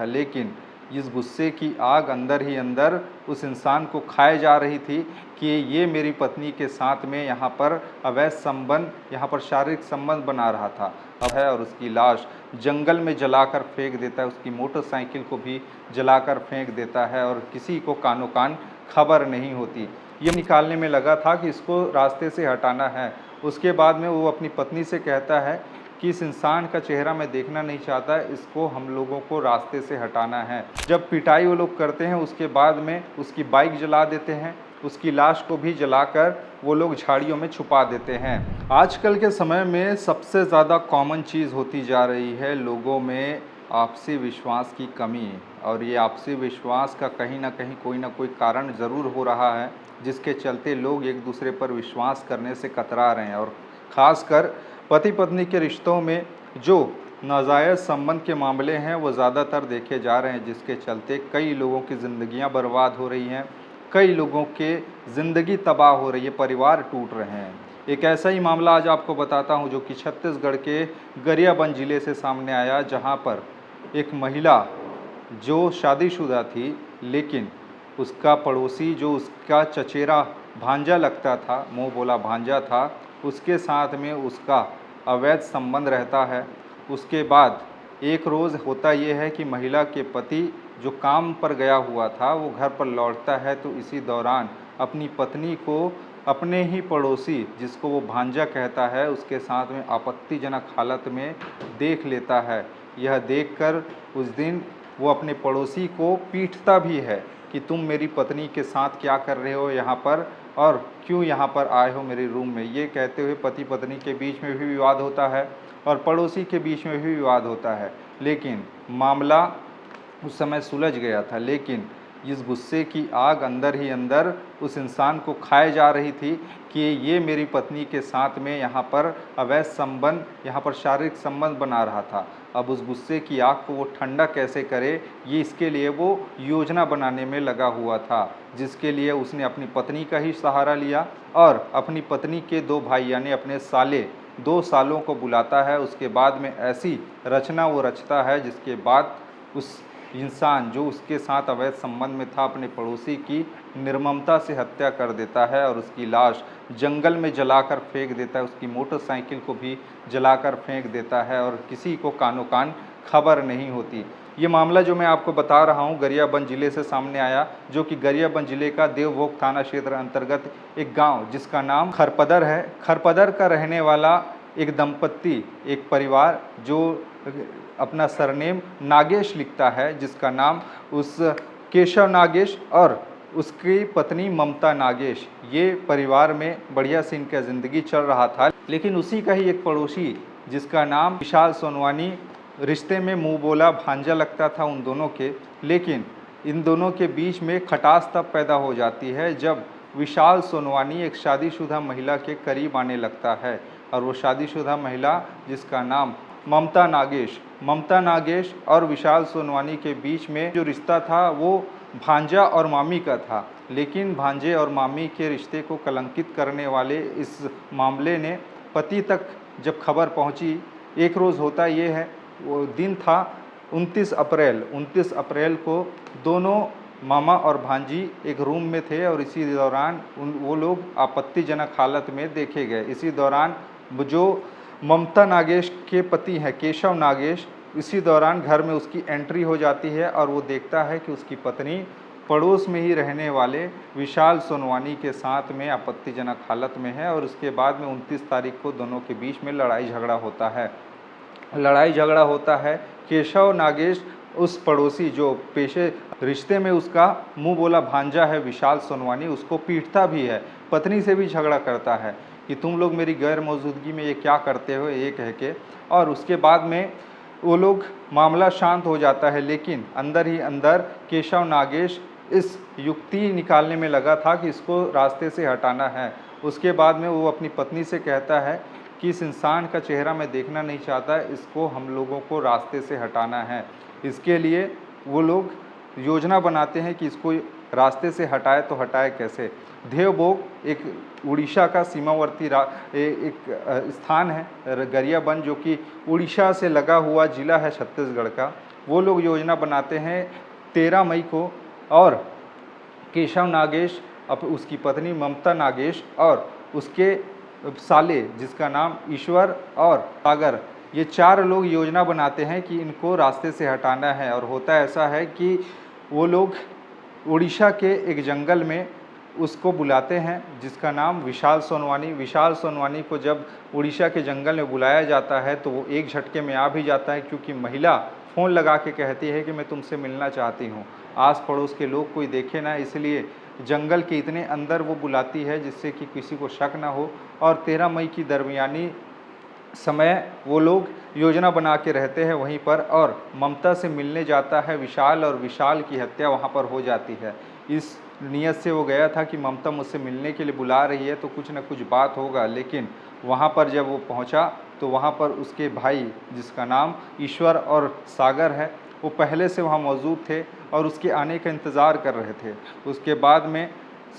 था, लेकिन इस गुस्से की आग अंदर ही अंदर उस इंसान को खाए जा रही थी कि ये मेरी पत्नी के साथ में यहाँ पर अवैध संबंध, यहाँ पर शारीरिक संबंध बना रहा था अब है, और उसकी लाश जंगल में जलाकर फेंक देता है, उसकी मोटरसाइकिल को भी जलाकर फेंक देता है और किसी को कानो कान खबर नहीं होती। ये निकालने में लगा था कि इसको रास्ते से हटाना है। उसके बाद में वो अपनी पत्नी से कहता है कि इस इंसान का चेहरा मैं देखना नहीं चाहता, इसको हम लोगों को रास्ते से हटाना है। जब पिटाई वो लोग करते हैं उसके बाद में उसकी बाइक जला देते हैं, उसकी लाश को भी जलाकर वो लोग झाड़ियों में छुपा देते हैं। आजकल के समय में सबसे ज़्यादा कॉमन चीज़ होती जा रही है लोगों में आपसी विश्वास की कमी, और ये आपसी विश्वास का कहीं ना कहीं कोई ना कोई कारण ज़रूर हो रहा है, जिसके चलते लोग एक दूसरे पर विश्वास करने से कतरा रहे हैं। और ख़ासकर पति पत्नी के रिश्तों में जो नाजायज़ संबंध के मामले हैं वो ज़्यादातर देखे जा रहे हैं, जिसके चलते कई लोगों की ज़िंदगियां बर्बाद हो रही हैं, कई लोगों के ज़िंदगी तबाह हो रही है, परिवार टूट रहे हैं। एक ऐसा ही मामला आज आपको बताता हूं जो कि छत्तीसगढ़ के गरियाबंद ज़िले से सामने आया, जहां पर एक महिला जो शादीशुदा थी, लेकिन उसका पड़ोसी जो उसका चचेरा भांजा लगता था, मुँह बोला भांजा था, उसके साथ में उसका अवैध संबंध रहता है। उसके बाद एक रोज़ होता ये है कि महिला के पति जो काम पर गया हुआ था वो घर पर लौटता है, तो इसी दौरान अपनी पत्नी को अपने ही पड़ोसी, जिसको वो भांजा कहता है, उसके साथ में आपत्तिजनक हालत में देख लेता है। यह देखकर उस दिन वो अपने पड़ोसी को पीटता भी है कि तुम मेरी पत्नी के साथ क्या कर रहे हो यहाँ पर, और क्यों यहाँ पर आए हो मेरे रूम में। ये कहते हुए पति पत्नी के बीच में भी विवाद होता है और पड़ोसी के बीच में भी विवाद होता है, लेकिन मामला उस समय सुलझ गया था। लेकिन इस गुस्से की आग अंदर ही अंदर उस इंसान को खाए जा रही थी कि ये मेरी पत्नी के साथ में यहाँ पर अवैध संबंध, यहाँ पर शारीरिक संबंध बना रहा था। अब उस गुस्से की आग को वो ठंडा कैसे करे, ये इसके लिए वो योजना बनाने में लगा हुआ था, जिसके लिए उसने अपनी पत्नी का ही सहारा लिया और अपनी पत्नी के दो भाई यानी अपने साले, 2 सालों को बुलाता है। उसके बाद में ऐसी रचना वो रचता है जिसके बाद उस इंसान जो उसके साथ अवैध संबंध में था, अपने पड़ोसी की निर्ममता से हत्या कर देता है और उसकी लाश जंगल में जलाकर फेंक देता है, उसकी मोटरसाइकिल को भी जलाकर फेंक देता है और किसी को कानो कान खबर नहीं होती। ये मामला जो मैं आपको बता रहा हूँ गरियाबंद ज़िले से सामने आया, जो कि गरियाबंद ज़िले का देवभोग थाना क्षेत्र अंतर्गत एक गांव जिसका नाम खरपदर है, खरपदर का रहने वाला एक दंपत्ति, एक परिवार जो अपना सरनेम नागेश लिखता है, जिसका नाम उस केशव नागेश और उसकी पत्नी ममता नागेश, ये परिवार में बढ़िया से इनका ज़िंदगी चल रहा था। लेकिन उसी का ही एक पड़ोसी जिसका नाम विशाल सोनवानी, रिश्ते में मुँह बोला भांजा लगता था उन दोनों के। लेकिन इन दोनों के बीच में खटास तब पैदा हो जाती है जब विशाल सोनवानी एक शादीशुदा महिला के करीब आने लगता है, और वो शादीशुदा महिला जिसका नाम ममता नागेश और विशाल सोनवानी के बीच में जो रिश्ता था वो भांजा और मामी का था। लेकिन भांजे और मामी के रिश्ते को कलंकित करने वाले इस मामले ने पति तक जब खबर पहुंची, एक रोज़ होता ये है, वो दिन था 29 अप्रैल को दोनों मामा और भांजी एक रूम में थे और इसी दौरान वो लोग आपत्तिजनक हालत में देखे गए। इसी दौरान जो ममता नागेश के पति हैं केशव नागेश, इसी दौरान घर में उसकी एंट्री हो जाती है और वो देखता है कि उसकी पत्नी पड़ोस में ही रहने वाले विशाल सोनवानी के साथ में आपत्तिजनक हालत में है। और उसके बाद में 29 तारीख को दोनों के बीच में लड़ाई झगड़ा होता है। केशव नागेश उस पड़ोसी जो पेशे रिश्ते में उसका मुंह बोला भांजा है विशाल सोनवानी, उसको पीटता भी है, पत्नी से भी झगड़ा करता है कि तुम लोग मेरी गैर मौजूदगी में ये क्या करते हो, ये कह के। और उसके बाद में वो लोग मामला शांत हो जाता है, लेकिन अंदर ही अंदर केशव नागेश इस युक्ति निकालने में लगा था कि इसको रास्ते से हटाना है। उसके बाद में वो अपनी पत्नी से कहता है कि इस इंसान का चेहरा मैं देखना नहीं चाहता, इसको हम लोगों को रास्ते से हटाना है। इसके लिए वो लोग योजना बनाते हैं कि इसको रास्ते से हटाए, तो हटाए कैसे। देवभोग एक उड़ीसा का सीमावर्ती एक स्थान है, गरियाबंद जो कि उड़ीसा से लगा हुआ ज़िला है छत्तीसगढ़ का। वो लोग योजना बनाते हैं 13 मई को, और केशव नागेश, उसकी पत्नी ममता नागेश और उसके साले जिसका नाम ईश्वर और सागर, ये 4 लोग योजना बनाते हैं कि इनको रास्ते से हटाना है। और होता ऐसा है कि वो लोग उड़ीसा के एक जंगल में उसको बुलाते हैं जिसका नाम विशाल सोनवानी। विशाल सोनवानी को जब उड़ीसा के जंगल में बुलाया जाता है तो वो एक झटके में आ भी जाता है, क्योंकि महिला फ़ोन लगा के कहती है कि मैं तुमसे मिलना चाहती हूँ, आस पड़ोस के लोग कोई देखे ना, इसलिए जंगल के इतने अंदर वो बुलाती है जिससे कि किसी को शक ना हो। और 13 मई की दरमियानी समय वो लोग योजना बना के रहते हैं वहीं पर, और ममता से मिलने जाता है विशाल, और विशाल की हत्या वहाँ पर हो जाती है। इस नियत से वो गया था कि ममता मुझसे मिलने के लिए बुला रही है तो कुछ ना कुछ बात होगा, लेकिन वहाँ पर जब वो पहुँचा तो वहाँ पर उसके भाई जिसका नाम ईश्वर और सागर है, वो पहले से वहाँ मौजूद थे और उसके आने का इंतज़ार कर रहे थे। उसके बाद में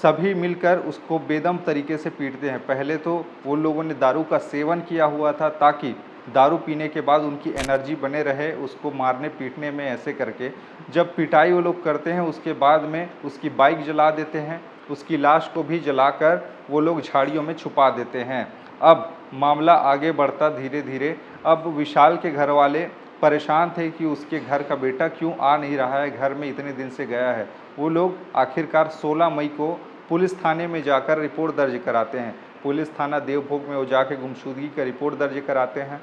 सभी मिलकर उसको बेदम तरीके से पीटते हैं। पहले तो वो लोगों ने दारू का सेवन किया हुआ था ताकि दारू पीने के बाद उनकी एनर्जी बने रहे उसको मारने पीटने में, ऐसे करके जब पिटाई वो लोग करते हैं उसके बाद में उसकी बाइक जला देते हैं, उसकी लाश को भी जलाकर वो लोग झाड़ियों में छुपा देते हैं। अब मामला आगे बढ़ता धीरे धीरे। अब विशाल के घर वाले परेशान थे कि उसके घर का बेटा क्यों आ नहीं रहा है, घर में इतने दिन से गया है। वो लोग आखिरकार 16 मई को पुलिस थाने में जाकर रिपोर्ट दर्ज कराते हैं। पुलिस थाना देवभोग में वो जाके गुमशुदगी का रिपोर्ट दर्ज कराते हैं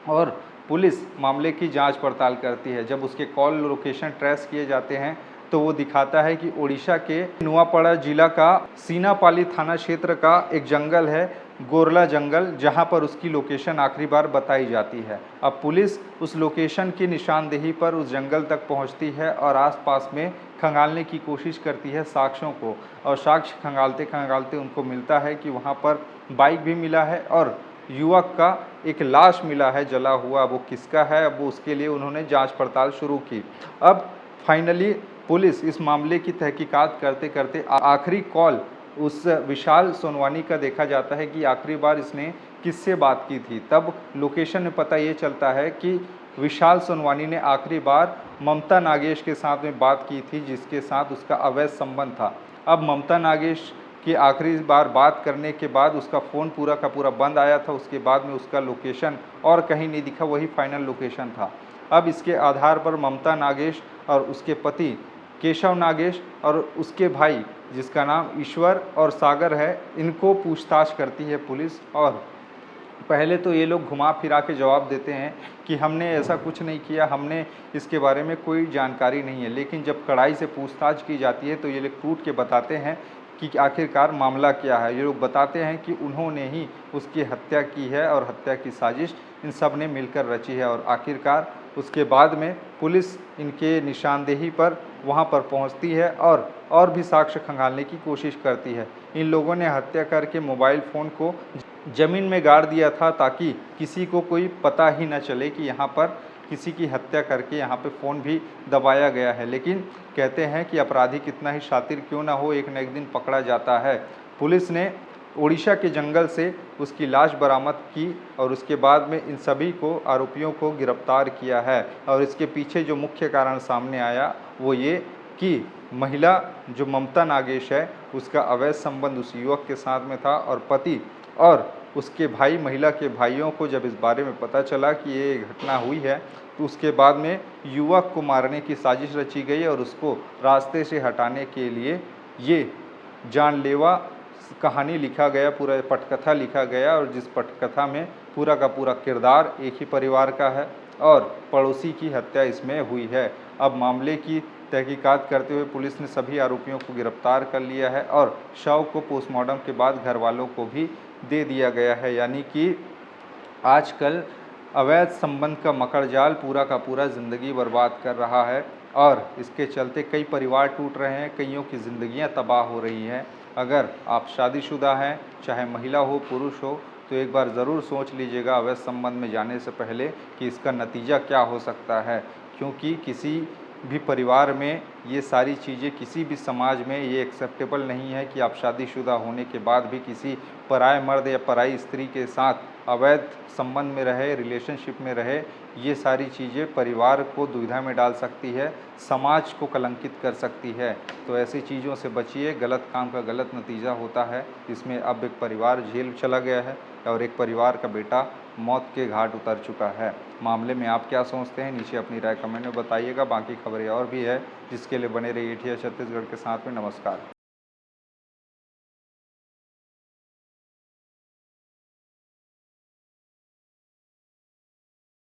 और पुलिस मामले की जांच पड़ताल करती है। जब उसके कॉल लोकेशन ट्रेस किए जाते हैं तो वो दिखाता है कि ओडिशा के नुआपड़ा जिला का सीनापाली थाना क्षेत्र का एक जंगल है, गोरला जंगल, जहां पर उसकी लोकेशन आखिरी बार बताई जाती है। अब पुलिस उस लोकेशन की निशानदेही पर उस जंगल तक पहुंचती है और आसपास में खंगालने की कोशिश करती है साक्ष्यों को, और साक्ष्य खंगालते खंगालते उनको मिलता है कि वहां पर बाइक भी मिला है और युवक का एक लाश मिला है जला हुआ। वो किसका है, अब वो उसके लिए उन्होंने जांच पड़ताल शुरू की। अब फाइनली पुलिस इस मामले की तहकीकात करते करते आखिरी कॉल उस विशाल सोनवानी का देखा जाता है कि आखिरी बार इसने किससे बात की थी। तब लोकेशन में पता ये चलता है कि विशाल सोनवानी ने आखिरी बार ममता नागेश के साथ में बात की थी, जिसके साथ उसका अवैध संबंध था। अब ममता नागेश की आखिरी बार बात करने के बाद उसका फ़ोन पूरा का पूरा बंद आया था, उसके बाद में उसका लोकेशन और कहीं नहीं दिखा, वही फाइनल लोकेशन था। अब इसके आधार पर ममता नागेश और उसके पति केशव नागेश और उसके भाई जिसका नाम ईश्वर और सागर है, इनको पूछताछ करती है पुलिस। और पहले तो ये लोग घुमा फिरा के जवाब देते हैं कि हमने ऐसा कुछ नहीं किया, हमने इसके बारे में कोई जानकारी नहीं है। लेकिन जब कड़ाई से पूछताछ की जाती है तो ये लोग टूट के बताते हैं कि आखिरकार मामला क्या है। ये लोग बताते हैं कि उन्होंने ही उसकी हत्या की है और हत्या की साजिश इन सब ने मिलकर रची है। और आखिरकार उसके बाद में पुलिस इनके निशानदेही पर वहां पर पहुंचती है और भी साक्ष्य खंगालने की कोशिश करती है। इन लोगों ने हत्या करके मोबाइल फ़ोन को ज़मीन में गाड़ दिया था ताकि किसी को कोई पता ही न चले कि यहाँ पर किसी की हत्या करके यहाँ पे फ़ोन भी दबाया गया है। लेकिन कहते हैं कि अपराधी कितना ही शातिर क्यों ना हो, एक न एक दिन पकड़ा जाता है। पुलिस ने ओडिशा के जंगल से उसकी लाश बरामद की और उसके बाद में इन सभी को आरोपियों को गिरफ्तार किया है। और इसके पीछे जो मुख्य कारण सामने आया वो ये कि महिला जो ममता नागेश है उसका अवैध संबंध उस युवक के साथ में था, और पति और उसके भाई, महिला के भाइयों को जब इस बारे में पता चला कि ये घटना हुई है तो उसके बाद में युवक को मारने की साजिश रची गई और उसको रास्ते से हटाने के लिए ये जानलेवा कहानी लिखा गया, पूरा पटकथा लिखा गया। और जिस पटकथा में पूरा का पूरा किरदार एक ही परिवार का है और पड़ोसी की हत्या इसमें हुई है। अब मामले की तहकीकात करते हुए पुलिस ने सभी आरोपियों को गिरफ्तार कर लिया है और शव को पोस्टमार्टम के बाद घर वालों को भी दे दिया गया है। यानी कि आजकल अवैध संबंध का मकड़जाल पूरा का पूरा ज़िंदगी बर्बाद कर रहा है और इसके चलते कई परिवार टूट रहे हैं, कईयों की ज़िंदगियां तबाह हो रही हैं। अगर आप शादीशुदा हैं, चाहे महिला हो पुरुष हो, तो एक बार ज़रूर सोच लीजिएगा अवैध संबंध में जाने से पहले कि इसका नतीजा क्या हो सकता है, क्योंकि किसी भी परिवार में ये सारी चीज़ें, किसी भी समाज में ये एक्सेप्टेबल नहीं है कि आप शादीशुदा होने के बाद भी किसी पराये मर्द या पराई स्त्री के साथ अवैध संबंध में रहे, रिलेशनशिप में रहे, ये सारी चीज़ें परिवार को दुविधा में डाल सकती है, समाज को कलंकित कर सकती है। तो ऐसी चीज़ों से बचिए, गलत काम का गलत नतीजा होता है। इसमें अब एक परिवार जेल चला गया है और एक परिवार का बेटा मौत के घाट उतर चुका है। मामले में आप क्या सोचते हैं, नीचे अपनी राय कमेंट में बताइएगा। बाकी खबरें और भी है, जिसके लिए बने रहिए एटीएस छत्तीसगढ़ के साथ में। नमस्कार।